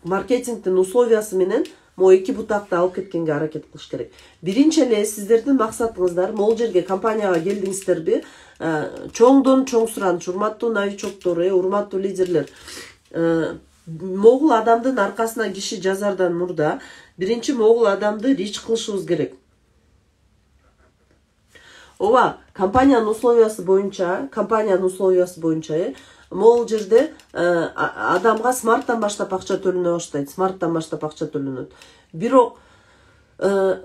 маркетингтин условиясы менен могу эки бутакты алып кеткенге аракет кылыш керек. Биринчи эле сиздердин максатыңыздар могул жерге компанияга келдиңиздерби? Чоңдон чоң сураныч, урматтуу новичоктор, урматтуу лидерлер. Могул адамдын аркасына киши жазардан мурда биринчи могул адамды рич кылышыбыз керек. Ооба, компаниянын условиясы боюнча, могул жерде адамга смарттан баштап акча төлөнө баштайт. Бирок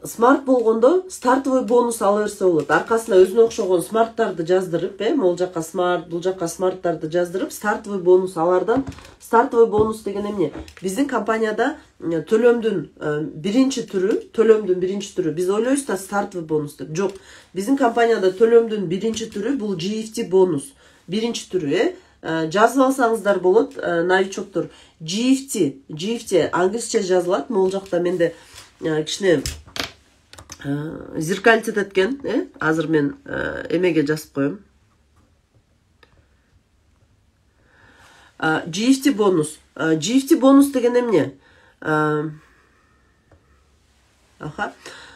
смарт болгондо стартовый бонус ала берсе болот. Аркасына өзүнө окшогон смарттарды жаздырып, могул жака смарт, бул жака смарттарды жаздырып, стартовый бонус алардан. Стартовый бонус деген эмне? Биздин компанияда төлөмдүн биринчи түрү, биз ойлойбуз да стартовый бонус деп. Жок, биздин компанияда төлөмдүн биринчи түрү бул GFT бонус. Биринчи түрү, жазып алсаңыздар болот, новичоктор. GFT англисче жазылат, могул жакта менде кичине зеркальтет эткен, азыр мен эмеге жазып коем. GFT бонус. GFT бонус деген эмне?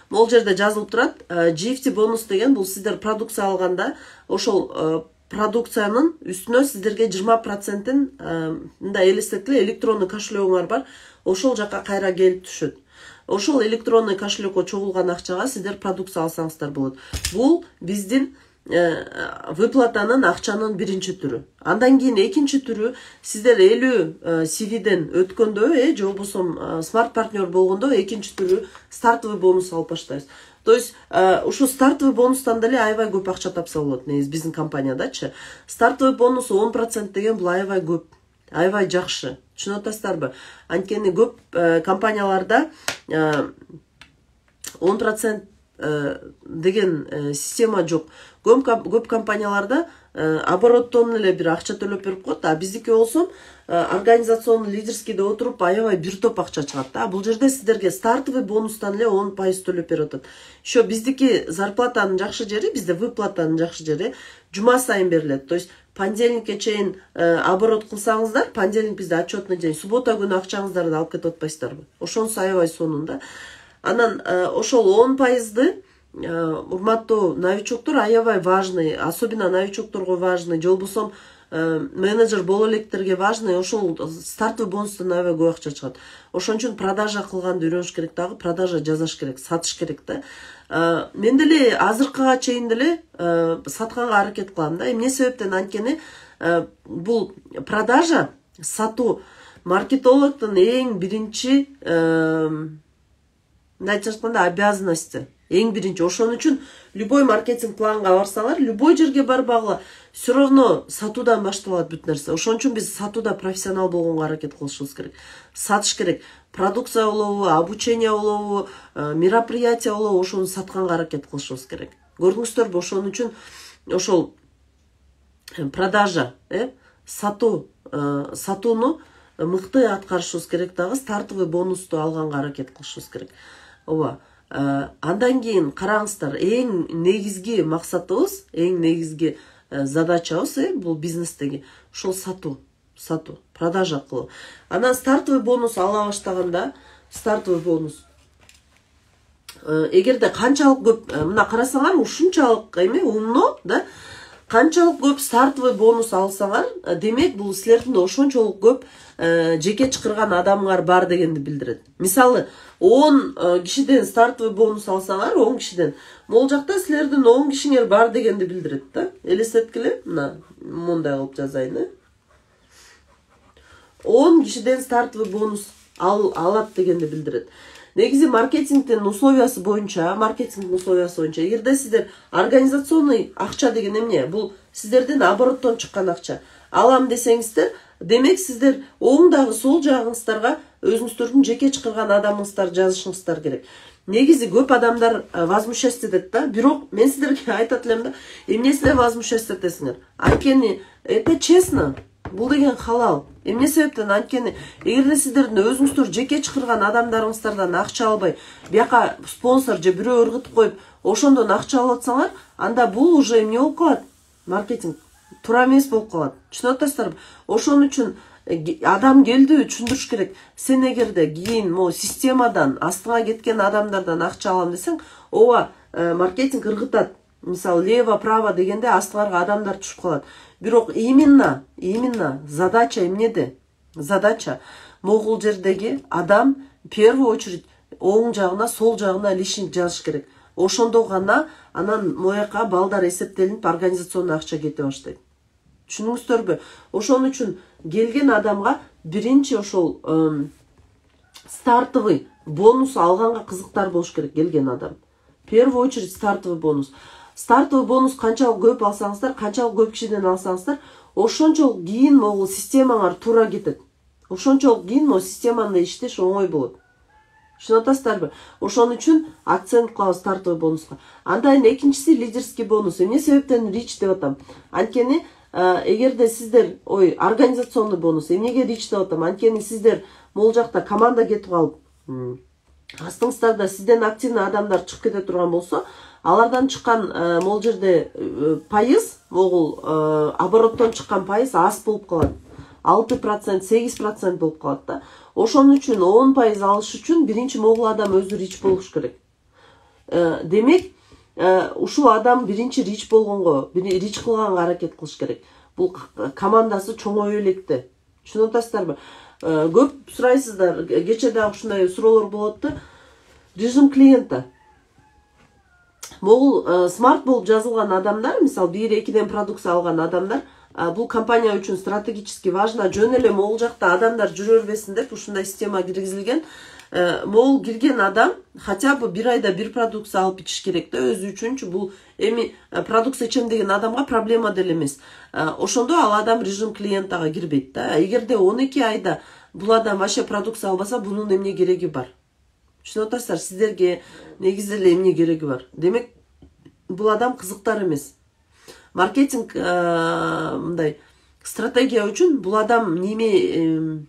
Могул жерде жазылып турат. GFT бонус деген бул сиздер продукция алганда, ошол продукциянын үстүнө сиздерге 20%-ин мындай элестеткиле, электронный кошелегиңар бар, ошол жака кайра келип түшөт. Ошол электронный кошелекке чогулган акчага сиздер продукция алсаңыздар болот. Бул биздин выплатанын акчанын биринчи түрү. Андан кийин экинчи түрү, сиздер 50 CVден өткөндө, же болбосо смарт партнер болгондо экинчи түрү стартовый бонус алып баштайбыз. То есть ушу стартовый бонустан деле аябай көп акча тапса болот, биздин компаниядачы. Стартовый бонус 10% деген бул аябай көп, аябай жакшы. Түшүнүп атасыздарбы? Анткени көп компанияларда 10% деген система жок. Көп компанияларда обороттон эле бир акча төлөп берип коет, а биздики болсо организационный лидерскийде отуруп аябай бир топ акча чыгат. Бул жерде сиздерге стартовый бонустан эле 10% төлөп берип атат. Ошо биздики зарплатанын жакшы жери, бизде выплатанын жакшы жери жума сайын берилет. То есть понедельникке чейин оборот кылсаңыздар, понедельник бизде отчетный день, суббота күнү акчаңыздарды алып кетип атпайсыздарбы? Ошонусу аябай сонун. Анан ошол 10%ды урматтуу новичоктор аябай важный, особенно новичокторго важный, же болбосо менеджер боло электерге важный, ошол стартовый бонустан аябай көп акча чыгат. Ошон үчүн продажа кылганды үйрөнүш керек дагы, продажа жасаш керек, сатыш керек да. Мен деле азыркыга чейин деле сатканга аракет кылам да. Эмне себептен? Анткени бул продажа, сатуу маркетологдун эң биринчи обязанности. Эң биринчи. Ошон үчүн любой маркетинг планга барсаңар, любой жерге барбагыла, все равно сатуудан башталат бүт нерсе. Ошон үчүн биз сатууда профессионал болгонго аракет кылышыбыз керек. Сатыш керек. Продукция болобу, обучение болобу, мероприятие болобу, ошону сатканга аракет кылышыбыз керек. Көрдүңүздөрбү? Ошон үчүн ошол продажа, сатууну мыкты аткарышыбыз керек дагы, стартовый бонусту алганга аракет кылышыбыз керек. Ооба. Андан кийин караңыздар, эң негизги максатыбыз, эң негизги задачабыз бул бизнестеги ошол сатуу, продажа кылуу. Анан стартовый бонус ала баштаганда, стартовый бонус эгерде канчалык көп, мына карасаңар, ушунчалык умно, да? Канчалык көп стартовый бонус алсаңар, демек бул силердин ошончолук көп жеке чакырган адамыңар бар дегенди билдирет. Мисалы, 10 кишиден стартовый бонус алсаңар, 10 кишиден, могул жакта силердин 10 кишиңер бар дегенди билдирет да. Элестеткиле, мына мындай кылып жазайын. 10 кишиден стартовый бонус алат дегенди билдирет. Негизи маркетингдин условиясы боюнча, эгерде сиздер организационный акча деген эмне? Бул сиздердин обороттон чыккан акча. Алам десеңиздер, демек сиздер оң дагы сол жагыңыздарга өзүңүздөрдүн жеке чакырган адамыңыздар жазышыңыздар керек. Негизи көп адамдар возмущаться этет да, бирок мен сиздерге айтат элем да, эмнесине возмущаться этесиңер? Анткени это честно. Бул деген халал. Эмне себептен? Анткени эгерде сиздердин өзүңүздөр жеке чакырган адамдарыңыздардан акча албай, бияка спонсор же бирөө ыргытып коюп, ошондон акча алып атсаңар, анда бул уже эмне болуп калат? Маркетинг туура эмес болуп калат. Түшүнүп атасыздарбы? Ошон үчүн адам келди түшүндүрүш керек. Сен эгерде кийин могу системадан астыңа кеткен адамдардан акча алам десең, ооба маркетинг ыргытат. Мисалы лево право дегенде астыңарга адамдар түшүп калат. Бирок именно задача эмнеде? Задача могул жердеги адам в первую очередь оң жагына, сол жагына лишник жазыш керек. Ошондо гана анан мояка балдар эсептелинип организационный акча кете баштайт. Түшүнүңүздөрбү? Ошон үчүн келген адамга биринчи ошол стартовый бонус алганга кызыктар болуш керек келген адам. В первую очередь стартовый бонус. Стартовый бонус канчалык көп алсаңыздар, канчалык көп кишиден алсаңыздар, ошончолук кийин могул системаңар туура кетет. Ошончолук кийин могу системаны иштеш оңой болот. Түшүнүп атасыздарбы? Ошон үчүн акцент кылабыз стартовый бонуска. Андан экинчиси лидерский бонус. Эмне себептен рич деп атам? Анткени эгерде сиздер организационный бонус, эмнеге рич деп атам? Анткени сиздер могул жакта команда кетип калып, астыңыздарда сизден активный адамдар чыгып кете турган болсо, алардан чыккан могул жерде пайыз, могул обороттон чыккан пайыз аз болуп калат. 6%, 8% болуп калат да. Ошон үчүн 10% алыш үчүн биринчи могул адам өзү рич болуш керек. Демек, ушул адам биринчи рич болгонго, рич кылганга аракет кылыш керек. Бул командасы чоңое электе. Түшүнүп атасыздарбы? Көп сурайсыздар, кече дагы ушундай суроолор болот да. Режим клиента. Могул смарт болуп жазылган адамдар, мисалы 1-2ден продукция алган адамдар, бул компания үчүн стратегически важно, жөн эле могул жакта адамдар жүрө бербесин деп ушундай система киргизилген. Могул кирген адам хотя бы бир айда бир продукция алып ичиш керек да, өзү үчүнчү. Бул эми продукция ичем деген адамга проблема деле эмес. Ошондо ал адам режим клиентага кирбейт да. Эгерде 12 айда бул адам вообще продукция албаса, бунун эмне кереги бар? Түшүнүп атасыздар, сиздерге негизи эле эмне кереги бар? Демек, бул адам кызыктар эмес. Маркетинг мындай стратегия үчүн бул адам неме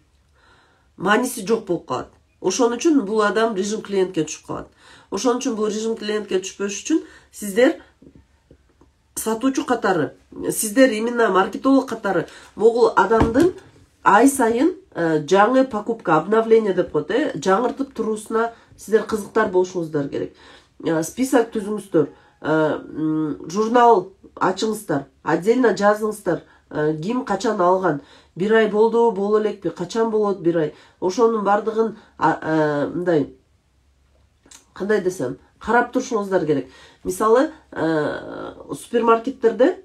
мааниси жок болуп калат. Ошон үчүн бул адам режим клиентке түшүп калат. Ошон үчүн бул режим клиентке түшпөш үчүн сиздер сатуучу катары, сиздер именно маркетолог катары могул адамдын ай сайын жаңы покупка, обновление деп коет, жаңыртып туруусуна сиздер кызыктар болушуңуздар керек. Список түзүңүздөр, журнал ачыңыздар, отдельно жазыңыздар, ким качан алган, бир ай болду, боло элекпи, качан болот бир ай. Ошонун бардыгын мындай, кандай десем, карап турушуңуздар керек. Мисалы, супермаркеттерде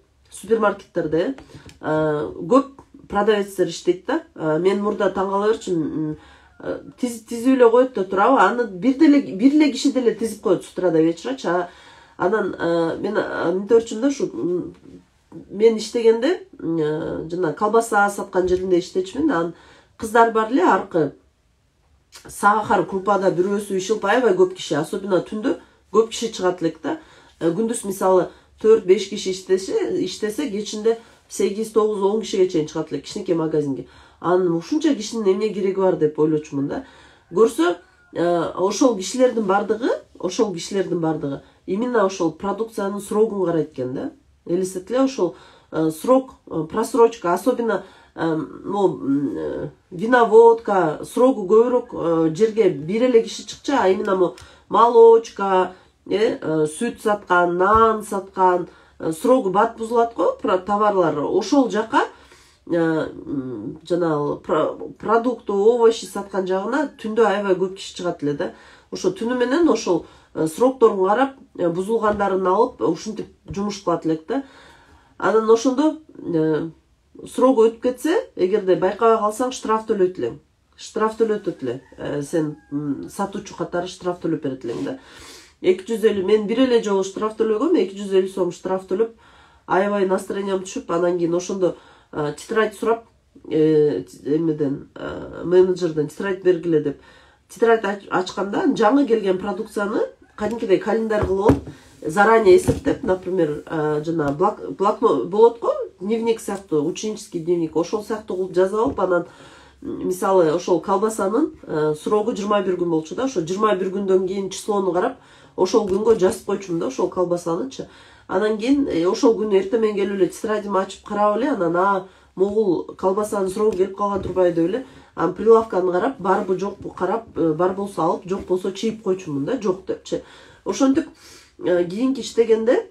көп продавецтер иштейт да. Мен мурда таң кала берчүмүн. Тизип эле коет да турабы, аны бир эле киши деле тизип коет с утра до вечера. Анан мен мынтип көрчүм да, ушу мен иштегенде жана колбаса саткан жеринде иштечүмүн. Анан кыздар бар эле аркы сахар крупада бирөөсү иш кылып аябай көп киши, особенно түндө көп киши чыгат элек да. Күндүз мисалы 4-5 киши иштесе, кечинде 8-9-10 кишиге чейин чыгат элек кичинекей магазинге. Анын ушунча кишинин эмне кереги бар деп ойлочумун да. Көрсө, ошол кишилердин бардыгы именно ошол продукциянын срогун карайт экен да. Элестетиле, ошол срок, просрочка, особенно виноводка, срогу көбүрөөк жерге бир эле киши чыкчу, а именно молочка, сүт саткан, нан саткан, срогу бат бузулат го товарлар. Ошол жака жана продукты, овощи саткан жагына түндө аябай көп киши чыгат эле да. Ошо түнү менен ошол срокторун карап, бузулгандарын алып, ушинтип жумуш кылат элек да. Анан ошондо срок өтүп кетсе, эгерде байкабай калсаң, штраф төлөйт элең. Штраф төлөтөт эле. Сен сатуучу катары штраф төлөп берет элең да. 250, мен бир эле жолу штраф төлөгөм, 250 сом штраф төлөп, аябай настроениям түшүп, анан кийин ошондо тетрадь сурап, эмеден менеджерден тетрадь бергиле деп. Тетрадь ачканда жаңы келген продукцияны кадимкидей календарь кылып алып, заранее эсептеп, например, жана блокнот болот го, дневник сыяктуу, ученический дневник, ошол сыяктуу кылып жазып алып, анан мисалы ошол колбасанын срогу 21 күн болчу да, ошо 21 күндөн кийин числону карап, ошол күнгө жазып койчумун да, ошол колбасанычы. Анан кийин ошол күнү эртең менен келип эле тетрадьымды ачып карап эле, анан могул колбасанын сроку келип калган турбайбы деп эле анан прилавканы карап барбы жокпу карап, бар болсо алып, жок болсо чийип койчумун да, жок депчи. Ошентип кийинки иштегенде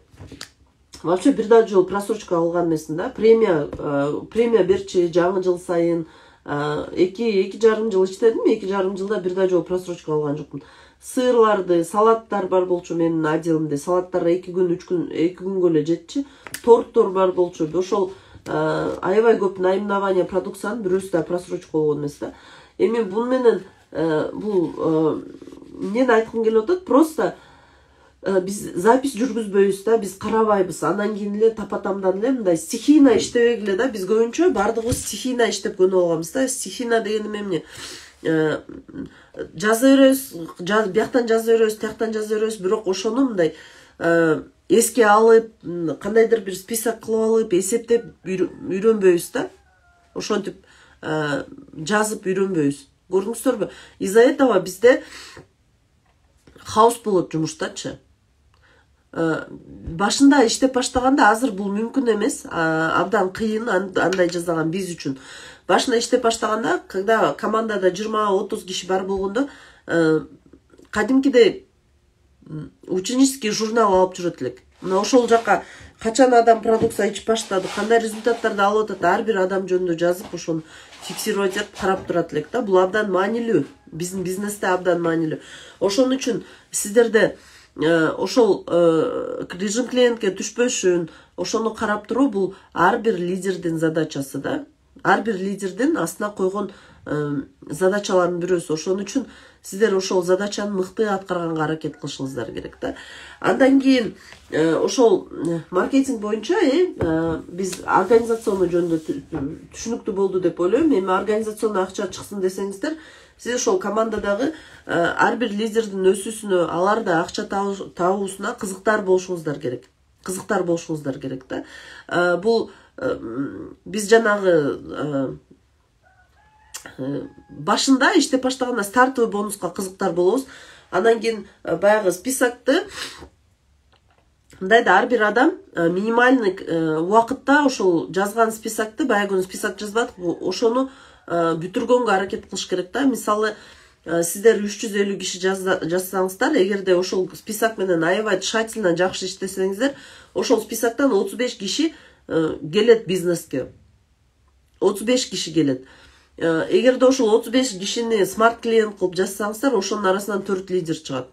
вообще бир да жол просрочка алган эмесмин да. Премия берчи жаңы жыл сайын 2,5 жыл иштедим. 2,5 жылда бир да жол просрочка алган жокмун. Сырларды, салаттар бар болчу менин отделимде. Салаттар 2 күн, 3 күн, 2 күнгө эле жетчи. Торттор бар болчу. Ошол аябай көп наименование продукциянын бирөөсү да просрочка болгон эмес да. Эми бун менен бул эмнени айткым келип атат? Просто биз запись жүргүзбөйбүз да, биз карабайбыз. Андан кийин эле тапатамдан эле мындай стихийно иштебегиле да, биз көбүнчө бардыгыбыз стихийно иштеп көнүп алганбыз да. Стихийно дегеним эмне? Жаза беребиз, бияктан жаза беребиз, тияктан жаза беребиз, бирок ошону мындай эске алып, кандайдыр бир список кылып алып, эсептеп үйрөнбөйбүз да. Ошентип жазып үйрөнбөйбүз. Көрдүңүздөрбү? Из-за этого бизде хаос болот жумуштачы. Башында иштеп баштаганда азыр бул мүмкүн эмес, абдан кыйын андай жасаган биз үчүн. Башында иштеп баштаганда, когда командада 20-30 киши бар болгондо, кадимкидей ученический журнал алып жүрөт элек. Мына ошол жака качан адам продукция ичип баштады, кандай результаттарды алып атат, ар бир адам жөнүндө жазып, ошону фиксировать этип карап турат элек да. Бул абдан маанилүү. Биздин бизнесте абдан маанилүү. Ошон үчүн сиздерде ошол режим клиентке түшпөшүн, ошону карап туруу бул ар бир лидердин задачасы да. Ар бир лидердин астына койгон задачалардын бирөөсү. Ошон үчүн сиздер ошол задачаны мыкты аткарганга аракет кылышыңыздар керек да. Андан кийин ошол маркетинг боюнча биз организационный жөнүндө түшүнүктүү болду деп ойлойм. Эми организационный акча чыксын десеңиздер, сиз ошол командадагы ар бир лидердин өсүүсүнө, алар да акча табуусуна кызыктар болушуңуздар керек. Кызыктар болушуңуздар керек да. Бул биз жанагы башында иштеп баштаганда стартовый бонуска кызыктар болобуз. Андан кийин баягы списокты мындай да ар бир адам минимальный убакытта ошол жазган списокты, баягы күнү список жазбадык, ошону бүтүргөнгө аракет кылыш керек да. Мисалы, сиздер 350 киши жазсаңыздар, эгерде ошол список менен аябай тщательно жакшы иштесеңиздер, ошол списоктон 35 киши келет бизнеске. 35 киши келет. Эгерде ошол 35 кишини смарт клиент кылып жазсаңыздар, ошонун арасынан 4 лидер чыгат.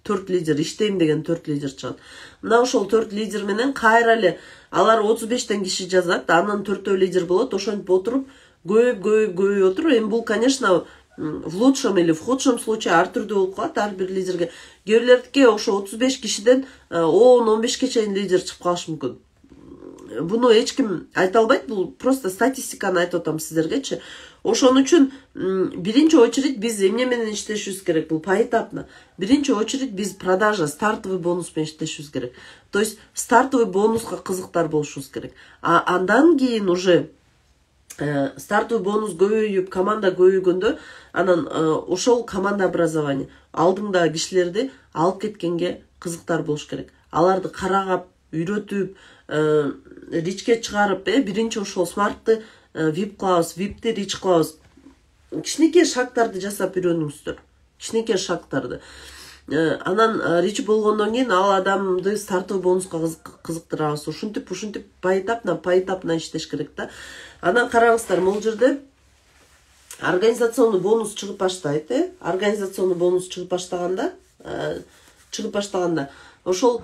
4 лидер, иштейм деген 4 лидер чыгат. Мына ошол 4 лидер менен кайра эле алар 35тен киши жазат, анын 4 лидер болот, ошентип отуруп көбөйүп отуруп. Эми бул, конечно, в лучшем или в худшем случае ар түрдүү болуп калат ар бир лидерге. Кээ бирлердики ошо 35 кишиден 10-15ке чейин лидер чыгып калышы мүмкүн. Буну эч ким айта албайт, бул просто статистиканы айтып атам сиздергечи. Ошон үчүн биринчи очередь биз эмне менен иштешибиз керек? Бул поэтапно. Биринчи очередь биз продажа, стартовый бонус менен иштешибиз керек. То есть стартовый бонуска кызыктар болушубуз керек. Андан кийин уже стартовый бонус көбөйүп, команда көбөйгөндө, анан ошол команда образование алдыңдагы кишилерди алып кеткенге кызыктар болуш керек. Аларды карагап, үйрөтүп, ричке чыгарып, биринчи ошол смартты вип кылабыз, випти рич кылабыз. Кичинекей шагтарды жасап үйрөнүңүздөр. Кичинекей шагтарды. Анан рич болгондон кийин ал адамды стартовый бонуска кызыктырабыз. Ушинтип поэтапно иштеш керек да. Анан караңыздар, бул жерде организационный бонус чыгып баштайт, Организационный бонус чыгып баштаганда ошол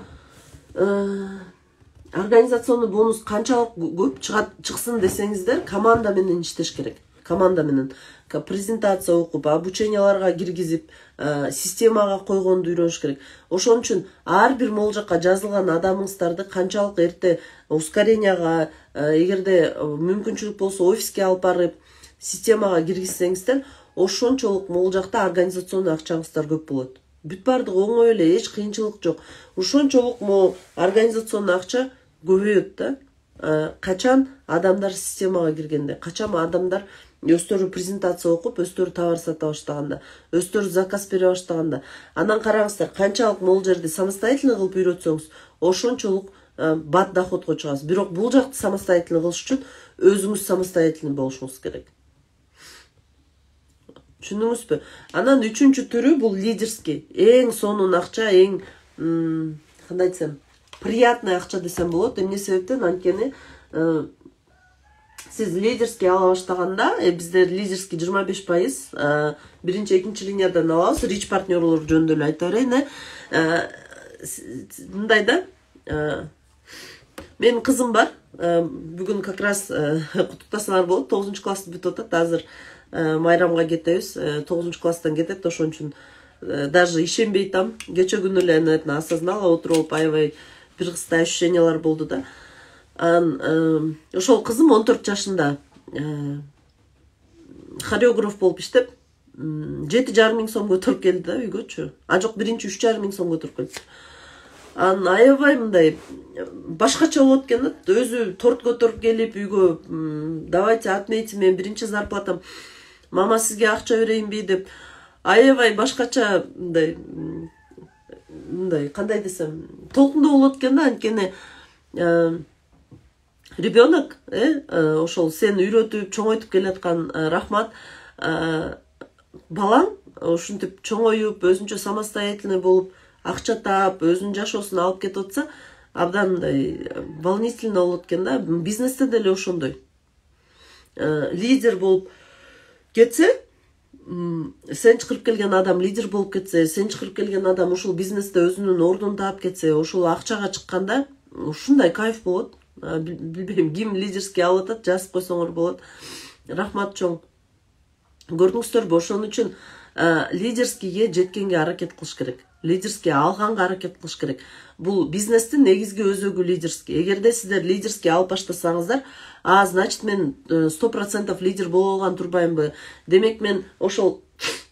организационный бонус канчалык көп чыксын десеңиздер, команда менен иштеш керек. Команда менен презентация окуп, обученияларга киргизип, системага койгонду үйрөнүш керек. Ошон үчүн ар бир могул жакка жазылган адамыңыздарды канчалык эрте ускоренияга, эгерде мүмкүнчүлүк болсо офиске алып барып, системага киргизсеңиздер, ошончолук могул жакта организационный акчаңыздар көп болот. Бүт бардыгы оңой эле, эч кыйынчылык жок. Ошончолук могул организационный акча көбөйөт да. Качан адамдар системага киргенде, качан адамдар өздөрү презентация окуп, өздөрү товар сата баштаганда, өздөрү заказ бере баштаганда. Анан караңыздар, канчалык могул жерде самостоятельно кылып үйрөтсөңүз, ошончолук бат доходго чыгасыз. Бирок бул жакты самостоятельно кылыш үчүн өзүңүз самостоятельный болушуңуз керек. Түшүндүңүзбү? Анан үчүнчү түрү бул лидерский. Эң сонун акча, эң кандай десем, приятный акча десем болот. Эмне себептен? Анткени сиз лидерский ала баштаганда, биздер лидерский 25%, биринчи, экинчи линиядан алабыз. Рич партнерлор жөнүндө эле айта берейин. Мындай да, менин кызым бар. Бүгүн как раз куттуктасалар болот. 9 классы бүтүп атат. Азыр майрамга кетебиз. 9 класстан кетет. Ошон үчүн даже ишенбей там. Кече күнү эле осознала отуруп аябай бир кыздай ощущениялар болду да. Ошол кызым 14 жашында хореограф болуп иштеп 7,5 миң сом көтөрүп келди да үйгөчү. Жок, биринчи 3,5 миң сом көтөрүп келди. Аябай мындай башкача болот экен да. Өзү торт көтөрүп келип үйгө, давайте отметьте, мен биринчи зарплатам, мама сизге акча берейинби деп, аябай башкача мындай кандай десем, толкундуу болот экен да. Анткени ребенок, ошол сен үйрөтүп чоңойтуп келаткан рахмат балаң ушинтип чоңоюп, өзүнчө самостоятельный болуп, акча таап, өзүнүн жашоосун алып кетип атса, абдан волнительно болот экен да. Бизнесте деле ошондой. Лидер болуп кетсе, сен чакырып келген адам лидер болуп кетсе, сен чакырып келген адам ушул бизнесте өзүнүн ордун таап кетсе, ошол акчага чыкканда ушундай кайф болот. Билбейм, ким лидерский алып атат, жазып койсоңор болот. Рахмат чоң. Көрдүңүздөрбү? Ошон үчүн лидерскийге жеткенге аракет кылыш керек. Лидерский алганга аракет кылыш керек. Бул бизнестин негизги өзөгү лидерский. Эгерде сиздер лидерский алып баштасаңыздар, значит мен 100% лидер боло алган турбаймбы? Демек мен ошол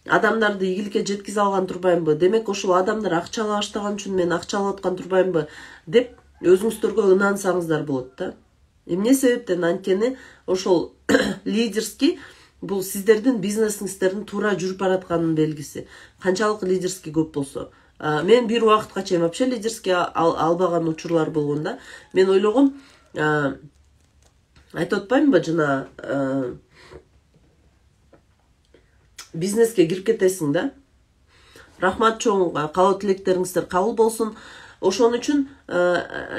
адамдарды ийгиликке жеткизе алган турбаймбы? Демек ошол адамдар акча ала баштаган үчүн мен акча алып аткан турбаймбы? Деп өзүңүздөргө ынансаңыздар болот да. Эмне себептен? Анткени ошол лидерский бул сиздердин бизнесиңиздердин туура жүрүп баратканын белгиси. Канчалык лидерский көп болсо. Мен бир убакытка чейин вообще лидерский албаган учурлар болгон да. Мен ойлогом, айтып атпаймынбы, жана бизнеске кирип кетесиң да. Рахмат чоң, каалоо тилектериңиздер кабыл болсун. Ошон үчүн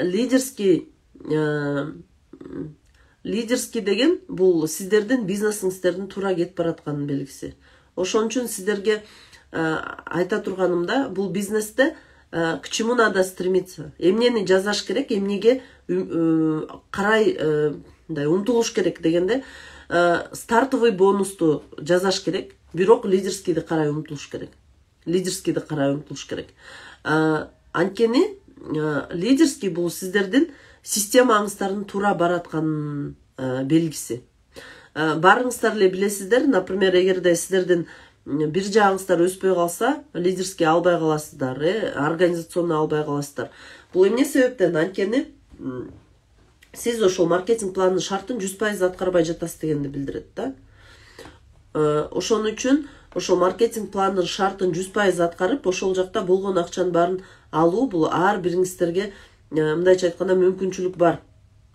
лидерский деген бул сиздердин бизнесиңиздердин туура кетип баратканын белгиси. Ошон үчүн сиздерге айта турганымда, бул бизнесте к чему надо стремиться? Эмнени жасаш керек, эмнеге карай умтулуш керек дегенде, стартовый бонусту жасаш керек, бирок лидерскийди карай умтулуш керек. Лидерскийди карай умтулуш керек. Анткени лидерский бул сиздердин системаңыздардын туура баратканын белгиси. Барыңыздар эле билесиздер, например, эгерде сиздердин бир жагыңыздар өспөй калса, лидерский албай каласыздар, организационный албай каласыздар. Бул эмне себептен? Анткени сиз ошол маркетинг планынын шартын 100% аткарбай жатасыз дегенди билдирет да. Ошон үчүн ошол маркетинг планынын шартын 100% аткарып, ошол жакта болгон акчанын баарын алуу, бул ар бириңиздерге мындайча айтканда мүмкүнчүлүк бар.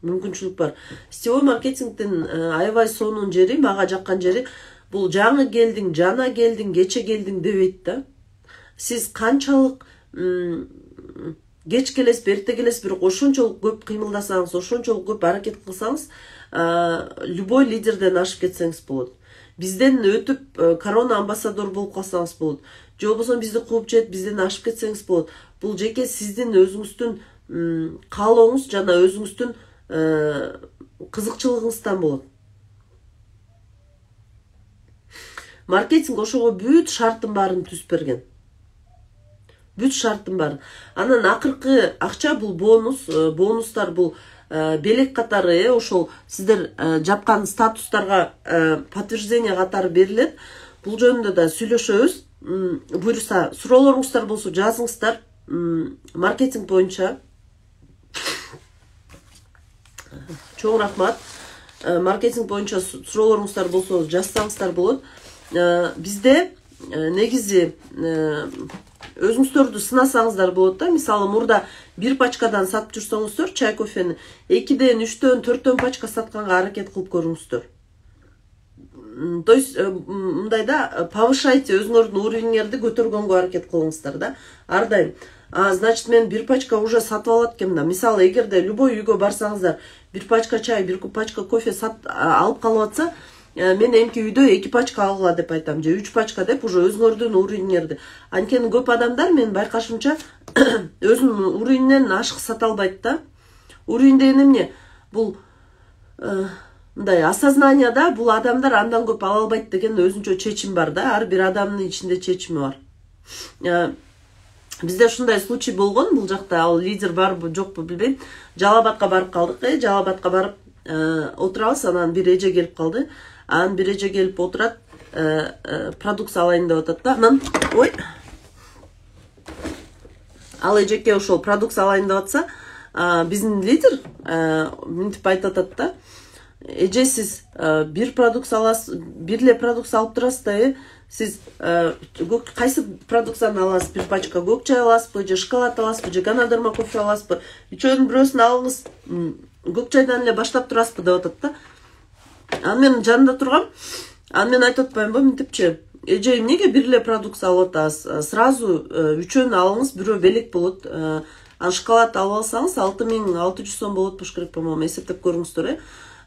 Мүмкүнчүлүк бар. Сетевой маркетингдин аябай сонун жери, мага жаккан жери, бул жаңы келдиң, жана келдиң, кече келдиң дебейт да. Сиз канчалык кеч келесиз, эрте келесиз, бирок ошончолук көп кыймылдасаңыз, ошончолук көп аракет кылсаңыз, любой лидерден ашып кетсеңиз болот. Бизден өтүп корона амбассадор болуп калсаңыз болот. Же болбосо бизди кууп жет, бизден ашып кетсеңиз болот. Бул жеке сиздин өзүңүздүн каалооңуз жана өзүңүздүн кызыкчылыгыңыздан болот. Маркетинг ошого бүт шарттын баарын түзүп берген. Бүт шарттын баарын. Анан акыркы акча бул бонус, бонустар бул белек катары, ошол сиздер жапкан статустарга подтверждение катары берилет. Бул жөнүндө да сүйлөшөбүз. Буюрса, суроолоруңуздар болсо жазыңыздар. Маркетинг боюнча чоң рахмат. Маркетинг боюнча суроолоруңуздар болсо жазсаңыздар болот. Бизде негизи өзүңүздөрдү сынасаңыздар болот да. Мисалы мурда бир пачкадан сатып жүрсөңүздөр чай кофени 2ден 3дөн 4дөн пачка сатканга аракет кылып көрүңүздөр. То есть мындайда повышайте өзүңөрдүн уровениңерди көтөргөнгө аракет кылыңыздар да. Ар дайым. Значит, мен бир пачка уже сатып алат экенмин да. Мисалы, эгерде любой үйгө барсаңыздар, бир пачка чай, бир пачка кофе алып калып атса, мен эмки үйдө 2 пачка алгыла деп айтам, же 3 пачка деп уже өзүңөрдүн уровениңерди. Анткени көп адамдар мен байкашымча өзүнүн уровенинен ашык сата албайт да. Уровень деген эмне? Бул мындай осознанияда бул адамдар андан көп ала албайт деген өзүнчө чечим бар да. Ар бир адамдын ичинде чечими бар. Бизде ушундай случай болгон, бул жакта ал лидер барбы жокпу билбейм. Жалал Абадка барып калдык. Жалал Абадка барып отурабыз, анан бир эже келип калды. Анан бир эже келип отурат, продукция алайын деп атат да. Анан ой. Ал эжеке ошол продукция алайын деп атса, биздин лидер мынтип айтып атат да. Эже, сиз бир продукция аласыз, бир эле продукция алып турасыз да, сиз кайсы продукцияны аласыз? Бир пачка көк чай аласызбы, же шоколад аласызбы, же Ганадерма кофе аласызбы? Үчөөнүн бирөөсүн алыңыз, көк чайдан эле баштап турасызбы деп атат да. Анан мен жанында тургам, анан мен айтып атпаймынбы, мынтипчи, эже, эмнеге бир эле продукция алып атасыз? Сразу үчөөнү алыңыз, бирөө белек болот. Анан шоколад алып алсаңыз 6600 сом болот болуш керек, по-моему, эсептеп көрүңүздөр.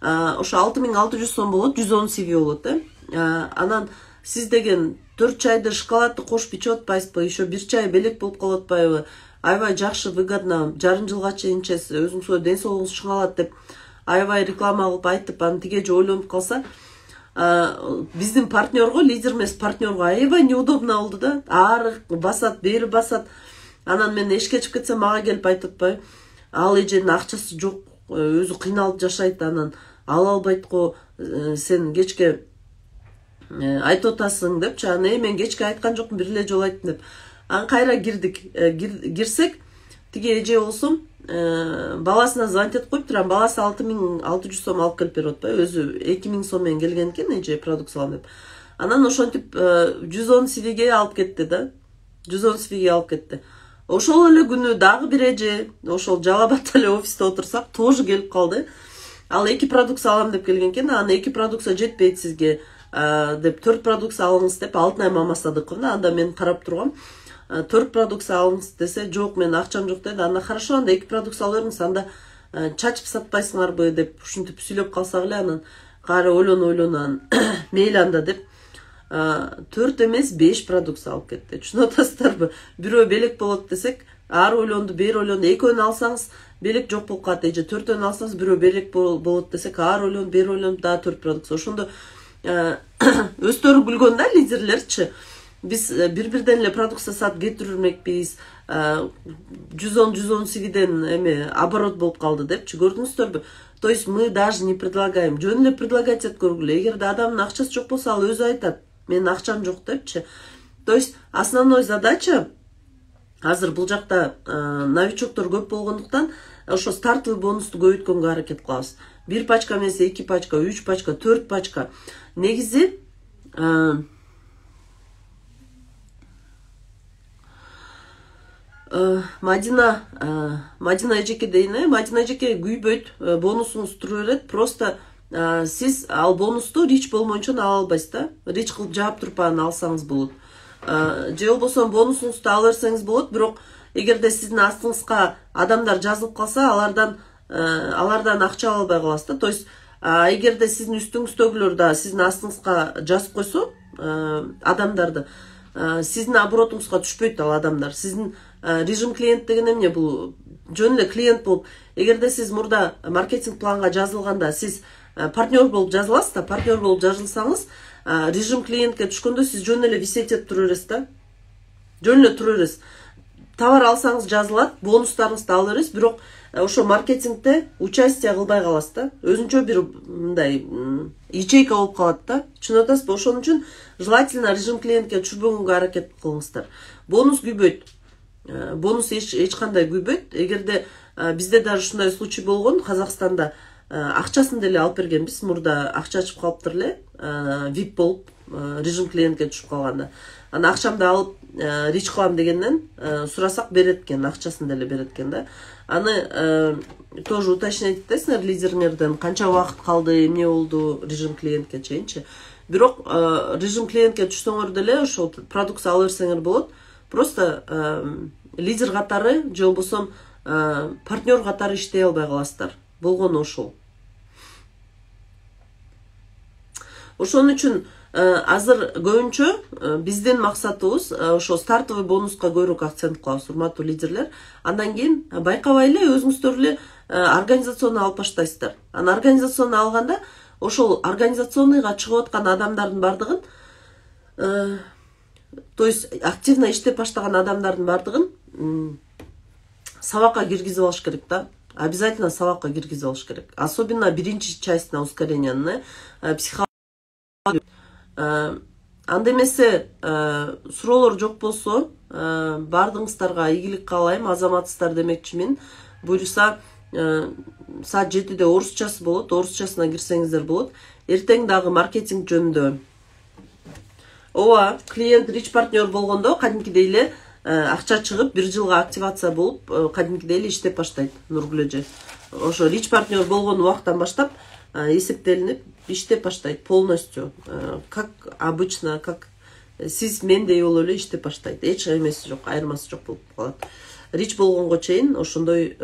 Ошо 6600 сом болот, 110 CV болот. Анан сиз деген 4 чайды шоколадты кошуп ичип атпайсызбы? Еще бир чай белек болуп калып атпайбы? Аябай жакшы, выгодно, жарым жылга чейин ичесиз, өзүңүзгө ден соолугуңуз чыңалат деп аябай реклама кылып айтып, анан тиге же ойлонуп калса, биздин партнерго, лидер эмес партнерго аябай неудобно болду да. Ары басат, бери басат. Анан мен эшикке чыгып кетсем, мага келип айтып атпайбы? Ал эженин акчасы жок, өзү кыйналып жашайт, анан ала албайт го, сен кечке айтып атасың депчи. Анан мен кечке айткан жокмун, бир эле жолу айттым деп. Анан кайра кирдик. Кирсек, тиги эже болсом баласына звонить этип коюп турам. Баласы 6600 сом алып келип берип атпайбы? Өзү 2000 сом менен келген экен эже продукция алам деп. Анан ошентип 110 CVге алып кетти да. 110 CVге алып кетти. Ошол эле күнү дагы бир эже, ошол Жалал Абадта эле офисте отурсак, тоже келип калды. Ал 2 продукция алам деп келген экен. Анан 2 продукция жетпейт сизге деп 4 продукция алыңыз деп Алтынай Мамасадыковна. Анда мен карап тургам. 4 продукция алыңыз десе, жок, мен акчам жок деди. Анда хорошо, анда 2 продукция ала бериңиз, анда чачып сатпайсыңарбы деп ушинтип сүйлөп калсак эле, анан кайра ойлону мейли анда деп 4 эмес 5 продукция алып кетти. Түшүнүп атасыздарбы? Бирөө белек болот десек, ары ойлонду, бери ойлонду. Экөөнү алсаңыз белек жок болуп калат. Эже 4төн алсаңыз бирөө белек болот десек, ары ойлонду, бери ойлонду, да 4 продукция. Ошондо өздөрү күлгөн да, лидерлерчи. Биз бир-бирден эле продукция сатып кетирмекпиз. 110 CVден эме оборот болуп калды депчи. Көрдүңүздөрбү? То есть мы даже не предлагаем. Жөн эле предлагать этип көргүлө. Эгерде адамдын акчасы жок болсо, ал өзү айтат, менин акчам жок депчи. То есть основной задача азыр бул жакта новичоктор көп болгондуктан ошо стартовый бонусту көбөйткөнгө аракет кылабыз. 1 пачка эмес, 2 пачка, 3 пачка, 4 пачка. Негизи Мадина эжеке дейин, Мадина эжеке күйбөйт, бонусуңуз тура берет. Просто сиз ал бонусту рич болмоюнча ала албайсыз да. Рич кылып жаап туруп анан алсаңыз болот. Же болбосо бонусуңузду ала берсеңиз болот, бирок эгерде сиздин астыңызга адамдар жазылып калса, алардан акча ала албай каласыз да. То есть эгерде сиздин үстүңүздөгүлөр да сиздин астыңызга жазып койсо адамдарды, сиздин оборотуңузга түшпөйт ал адамдар. Сиздин режим клиент деген эмне? Бул жөн эле клиент болуп, эгерде сиз мурда маркетинг планга жазылганда сиз партнер болуп жазыласыз да, партнер болуп жазылсаңыз, режим клиентке түшкөндө сиз жөн эле висеть этип тура бересиз да. Жөн эле тура бересиз. Товар алсаңыз жазылат, бонустарыңызды ала бересиз, бирок ошо маркетингде участие кылбай каласыз да. Өзүнчө бир мындай ячейка болуп калат да. Түшүнүп атасызбы? Ошон үчүн желательно режим клиентке түшпөгөнгө аракет кылыңыздар. Бонус күйбөйт. Бонус эч кандай күйбөйт. Эгерде бизде даже ушундай случай болгон, Казакстанда акчасын деле алып бергенбиз. Мурда акча ачып калыптыр эле, VIP болуп, режим клиентке түшүп калганда. Аны акчамды алып рич кылам дегенден сурасак берет экен, акчасын деле берет экен да. Аны тоже уточнять этесиңер лидериңерден, канча убакыт калды, эмне болду режим клиентке чейинчи. Бирок режим клиентке түшсөңөр деле ошол продукция ала берсеңер болот. Просто лидер катары же болбосо партнер катары иштей албай каласыздар. Болгону ошол. Ошон үчүн азыр көбүнчө биздин максатыбыз ошо стартовый бонуска көбүрөөк акцент кылабыз, урматтуу лидерлер. Андан кийин байкабай эле өзүңүздөр эле организационный алып баштайсыздар. Анан организационный алганда ошол организационныйга чыгып аткан адамдардын бардыгын, то есть активно иштеп баштаган адамдардын бардыгын сабакка киргизип алыш керек да. Обязательно сабакка киргизип алыш керек. Особенно биринчи часть на ускорениянын психология. Анда эмесе суроолор жок болсо, бардыгыңыздарга ийгилик каалайм, азаматсыздар демекчимин. Буюрса саат 7-де орусчасы болот, орусчасына кирсеңиздер болот. Эртең дагы маркетинг жөнүндө. Ооба, клиент рич партнер болгондо кадимкидей эле акча чыгып, 1 жылга активация болуп, кадимкидей эле иштеп баштайт Нургүл эже. Ошо рич партнер болгон убактан баштап эсептелинип иштеп баштайт полностью. Как обычно, как сиз мендей болуп эле иштеп баштайт. Эч эмеси жок, айырмасы жок болуп калат. Рич болгонго чейин ошондой